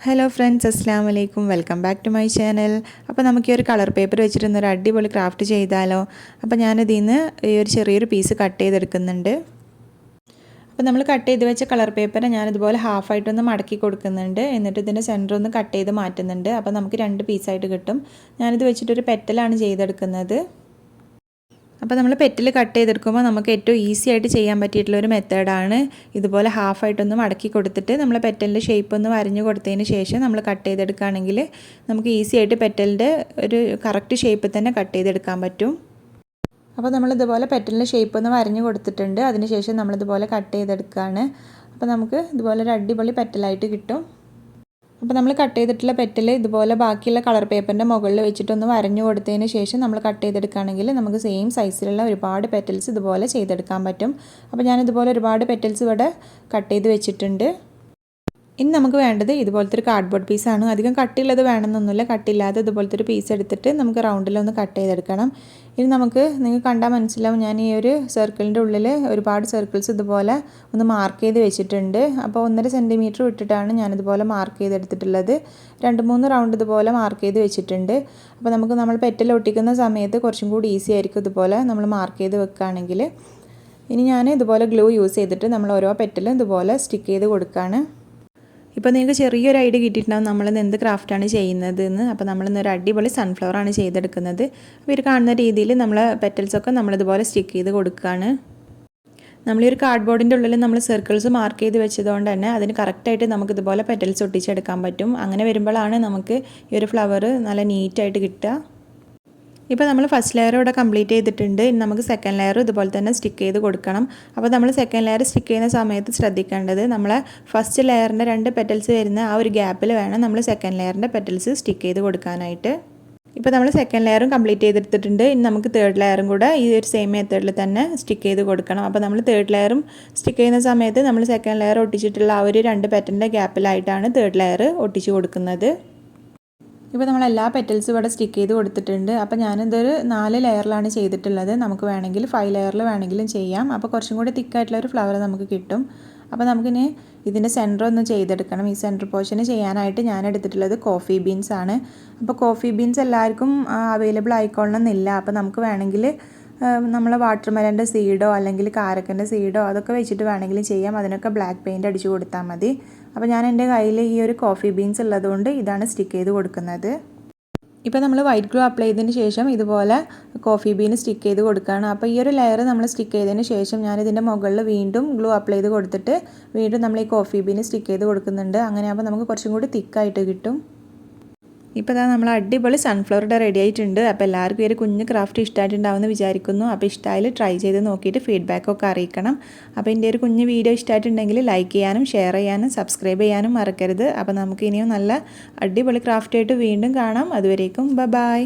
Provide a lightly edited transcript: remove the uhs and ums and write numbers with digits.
Hello friends, അസ്സാം വലൈക്കും. Welcome back to my channel. അപ്പോൾ നമുക്ക് ഈ ഒരു കളർ പേപ്പർ വെച്ചിട്ടൊരു അടിപൊളി ക്രാഫ്റ്റ് ചെയ്താലോ. അപ്പോൾ ഞാനിതിൽ നിന്ന് ഈ ഒരു ചെറിയൊരു പീസ് കട്ട് ചെയ്തെടുക്കുന്നുണ്ട്. അപ്പോൾ നമ്മൾ കട്ട് ചെയ്ത് വെച്ച കളർ പേപ്പർ ഞാനിതുപോലെ ഹാഫായിട്ടൊന്ന് മടക്കി കൊടുക്കുന്നുണ്ട്. എന്നിട്ട് ഇതിൻ്റെ സെൻറ്റർ ഒന്ന് കട്ട് ചെയ്ത് മാറ്റുന്നുണ്ട്. അപ്പോൾ നമുക്ക് 2 പീസായിട്ട് കിട്ടും. ഞാനിത് വെച്ചിട്ടൊരു പെറ്റലാണ് ചെയ്തെടുക്കുന്നത്. അപ്പോൾ നമ്മൾ പെറ്റിൽ കട്ട് ചെയ്തെടുക്കുമ്പോൾ നമുക്ക് ഏറ്റവും ഈസി ആയിട്ട് ചെയ്യാൻ പറ്റിയിട്ടുള്ളൊരു മെത്തേഡാണ്. ഇതുപോലെ ഹാഫായിട്ടൊന്ന് മടക്കി കൊടുത്തിട്ട് നമ്മൾ പെറ്റലിൻ്റെ ഷേപ്പ് ഒന്ന് വരഞ്ഞു കൊടുത്തതിന് ശേഷം നമ്മൾ കട്ട് ചെയ്തെടുക്കുകയാണെങ്കിൽ നമുക്ക് ഈസി ആയിട്ട് പെറ്റലിൻ്റെ ഒരു കറക്റ്റ് ഷേപ്പിൽ തന്നെ കട്ട് ചെയ്തെടുക്കാൻ പറ്റും. അപ്പോൾ നമ്മളിതുപോലെ പെറ്റലിൻ്റെ ഷേപ്പ് ഒന്ന് വരഞ്ഞു കൊടുത്തിട്ടുണ്ട്. അതിനുശേഷം നമ്മളിതുപോലെ കട്ട് ചെയ്തെടുക്കുകയാണ്. അപ്പോൾ നമുക്ക് ഇതുപോലെ ഒരു അടിപൊളി പെറ്റലായിട്ട് കിട്ടും. അപ്പോൾ നമ്മൾ കട്ട് ചെയ്തിട്ടുള്ള പെറ്റൽ ഇതുപോലെ ബാക്കിയുള്ള കളർ പേപ്പറിൻ്റെ മുകളിൽ വെച്ചിട്ടൊന്ന് വരഞ്ഞു കൊടുത്തതിന് ശേഷം നമ്മൾ കട്ട് ചെയ്തെടുക്കുകയാണെങ്കിൽ നമുക്ക് സെയിം സൈസിലുള്ള ഒരുപാട് പെറ്റൽസ് ഇതുപോലെ ചെയ്തെടുക്കാൻ പറ്റും. അപ്പോൾ ഞാനിതുപോലെ ഒരുപാട് പെറ്റൽസ് ഇവിടെ കട്ട് ചെയ്ത് വെച്ചിട്ടുണ്ട്. ഇനി നമുക്ക് വേണ്ടത് ഇതുപോലത്തെ ഒരു കാർഡ്ബോർഡ് പീസാണ്. അധികം കട്ടിയുള്ളത് വേണമെന്നൊന്നുമില്ല. കട്ടില്ലാതെ ഇതുപോലത്തെ ഒരു പീസ് എടുത്തിട്ട് നമുക്ക് റൗണ്ടിലൊന്ന് കട്ട് ചെയ്തെടുക്കണം. ഇനി നിങ്ങൾക്ക് കണ്ടാൽ മനസ്സിലാവും, ഞാൻ ഈ ഒരു സർക്കിളിൻ്റെ ഉള്ളിൽ ഒരുപാട് സർക്കിൾസ് ഇതുപോലെ ഒന്ന് മാർക്ക് ചെയ്ത് വെച്ചിട്ടുണ്ട്. അപ്പോൾ 1.5 സെൻറ്റിമീറ്റർ വിട്ടിട്ടാണ് ഞാനിതുപോലെ മാർക്ക് ചെയ്തെടുത്തിട്ടുള്ളത്. 2-3 റൗണ്ട് ഇതുപോലെ മാർക്ക് ചെയ്ത് വെച്ചിട്ടുണ്ട്. അപ്പോൾ നമ്മൾ പെറ്റൽ ഒട്ടിക്കുന്ന സമയത്ത് കുറച്ചും കൂടി ഈസി ആയിരിക്കും ഇതുപോലെ നമ്മൾ മാർക്ക് ചെയ്ത് വെക്കുകയാണെങ്കിൽ. ഇനി ഞാൻ ഇതുപോലെ ഗ്ലൂ യൂസ് ചെയ്തിട്ട് നമ്മൾ ഓരോ പെറ്റലും ഇതുപോലെ സ്റ്റിക്ക് ചെയ്ത് കൊടുക്കുകയാണ്. ഇപ്പോൾ നിങ്ങൾക്ക് ചെറിയൊരു ഐഡിയ കിട്ടിയിട്ടുണ്ടാകും നമ്മളിന്ന് എന്ത് ക്രാഫ്റ്റാണ് ചെയ്യുന്നതെന്ന്. അപ്പോൾ നമ്മളിന്നൊരു അടിപൊളി സൺഫ്ലവറാണ് ചെയ്തെടുക്കുന്നത്. അപ്പോൾ ഇത് കാണുന്ന രീതിയിൽ നമ്മൾ പെറ്റൽസൊക്കെ നമ്മളിതുപോലെ സ്റ്റിക്ക് ചെയ്ത് കൊടുക്കുകയാണ്. നമ്മൾ ഈ ഒരു കാർഡ്ബോർഡിൻ്റെ ഉള്ളിൽ നമ്മൾ സർക്കിൾസ് മാർക്ക് ചെയ്ത് വെച്ചതുകൊണ്ട് തന്നെ അതിന് കറക്റ്റായിട്ട് നമുക്കിതുപോലെ പെറ്റൽസ് ഒട്ടിച്ചെടുക്കാൻ പറ്റും. അങ്ങനെ വരുമ്പോഴാണ് നമുക്ക് ഈ ഒരു ഫ്ലവർ നല്ല നീറ്റായിട്ട് കിട്ടുക. ഇപ്പോൾ നമ്മൾ ഫസ്റ്റ് ലെയർ ഇവിടെ കംപ്ലീറ്റ് ചെയ്തിട്ടുണ്ട്. ഇനി നമുക്ക് സെക്കൻഡ് ലെയർ ഇതുപോലെ തന്നെ സ്റ്റിക്ക് ചെയ്ത് കൊടുക്കണം. അപ്പോൾ നമ്മൾ സെക്കൻഡ് ലെയർ സ്റ്റിക്ക് ചെയ്യുന്ന സമയത്ത് ശ്രദ്ധിക്കേണ്ടത് നമ്മൾ ഫസ്റ്റ് ലെയറിൻ്റെ 2 പെറ്റൽസ് വരുന്ന ആ ഒരു ഗ്യാപ്പിൽ വേണം നമ്മൾ സെക്കൻഡ് ലെയറിൻ്റെ പെറ്റൽസ് സ്റ്റിക്ക് ചെയ്ത് കൊടുക്കാനായിട്ട്. ഇപ്പോൾ നമ്മൾ സെക്കൻഡ് ലെയറും കംപ്ലീറ്റ് ചെയ്തെടുത്തിട്ടുണ്ട്. ഇനി നമുക്ക് തേർഡ് ലെയറും കൂടെ ഈ ഒരു സെയിം മെത്തേഡിൽ തന്നെ സ്റ്റിക്ക് ചെയ്ത് കൊടുക്കണം. അപ്പോൾ നമ്മൾ തേർഡ് ലെയറും സ്റ്റിക്ക് ചെയ്യുന്ന സമയത്ത് നമ്മൾ സെക്കൻഡ് ലെയർ ഒട്ടിച്ചിട്ടുള്ള ആ ഒരു 2 പെറ്റലിൻ്റെ ഗ്യാപ്പിലായിട്ടാണ് തേർഡ് ലെയർ ഒട്ടിച്ച് കൊടുക്കുന്നത്. ഇപ്പോൾ നമ്മൾ എല്ലാ പെറ്റൽസും ഇവിടെ സ്റ്റിക്ക് ചെയ്ത് കൊടുത്തിട്ടുണ്ട്. അപ്പോൾ ഞാനിതൊരു 4 ലെയറിലാണ് ചെയ്തിട്ടുള്ളത്. നമുക്ക് വേണമെങ്കിൽ 5 ലെയറിൽ വേണമെങ്കിലും ചെയ്യാം. അപ്പോൾ കുറച്ചും കൂടി തിക്കായിട്ടുള്ളൊരു ഫ്ലവർ നമുക്ക് കിട്ടും. അപ്പോൾ നമുക്കിനി ഇതിൻ്റെ സെൻറ്റർ ഒന്ന് ചെയ്തെടുക്കണം. ഈ സെൻറ്റർ പോർഷന് ചെയ്യാനായിട്ട് ഞാൻ എടുത്തിട്ടുള്ളത് കോഫി ബീൻസ് ആണ്. അപ്പോൾ കോഫി ബീൻസ് എല്ലാവർക്കും അവൈലബിൾ ആയിക്കൊള്ളണമെന്നില്ല. അപ്പോൾ നമുക്ക് വേണമെങ്കിൽ നമ്മൾ വാട്ടർമെലൻ്റെ സീഡോ അല്ലെങ്കിൽ കാരക്കൻ്റെ സീഡോ അതൊക്കെ വെച്ചിട്ട് വേണമെങ്കിലും ചെയ്യാം. അതിനൊക്കെ ബ്ലാക്ക് പെയിൻറ്റ് അടിച്ച് കൊടുത്താൽ മതി. അപ്പോൾ ഞാൻ എൻ്റെ കയ്യിൽ ഈ ഒരു കോഫി ബീൻസ് ഉള്ളതുകൊണ്ട് ഇതാണ് സ്റ്റിക്ക് ചെയ്ത് കൊടുക്കുന്നത്. ഇപ്പോൾ നമ്മൾ വൈറ്റ് ഗ്ലൂ അപ്ലൈ ചെയ്തതിന് ശേഷം ഇതുപോലെ കോഫി ബീൻ സ്റ്റിക്ക് ചെയ്ത് കൊടുക്കുകയാണ്. അപ്പോൾ ഈ ഒരു ലെയർ നമ്മൾ സ്റ്റിക്ക് ചെയ്തതിന് ശേഷം ഞാനിതിൻ്റെ മുകളിൽ വീണ്ടും ഗ്ലൂ അപ്ലൈ ചെയ്ത് കൊടുത്തിട്ട് വീണ്ടും നമ്മൾ ഈ കോഫി ബീൻ സ്റ്റിക്ക് ചെയ്ത് കൊടുക്കുന്നുണ്ട്. അങ്ങനെയാകുമ്പോൾ നമുക്ക് കുറച്ചും കൂടി തിക്കായിട്ട് കിട്ടും. ഇപ്പോൾ നമ്മൾ അടിപൊളി സൺഫ്ലവറുടെ റെഡി ആയിട്ടുണ്ട്. അപ്പോൾ എല്ലാവർക്കും ഈ ഒരു കുഞ്ഞ് ക്രാഫ്റ്റ് ഇഷ്ടമായിട്ടുണ്ടാവുമെന്ന് വിചാരിക്കുന്നു. അപ്പോൾ ഇഷ്ടമായാൽ ട്രൈ ചെയ്ത് നോക്കിയിട്ട് ഫീഡ്ബാക്കൊക്കെ അറിയിക്കണം. അപ്പോൾ എൻ്റെ ഒരു കുഞ്ഞ് വീഡിയോ ഇഷ്ടമായിട്ടുണ്ടെങ്കിൽ ലൈക്ക് ചെയ്യാനും ഷെയർ ചെയ്യാനും സബ്സ്ക്രൈബ് ചെയ്യാനും മറക്കരുത്. അപ്പോൾ നമുക്ക് ഇനിയും നല്ല അടിപൊളി ക്രാഫ്റ്റായിട്ട് വീണ്ടും കാണാം. അതുവരേക്കും ബൈ.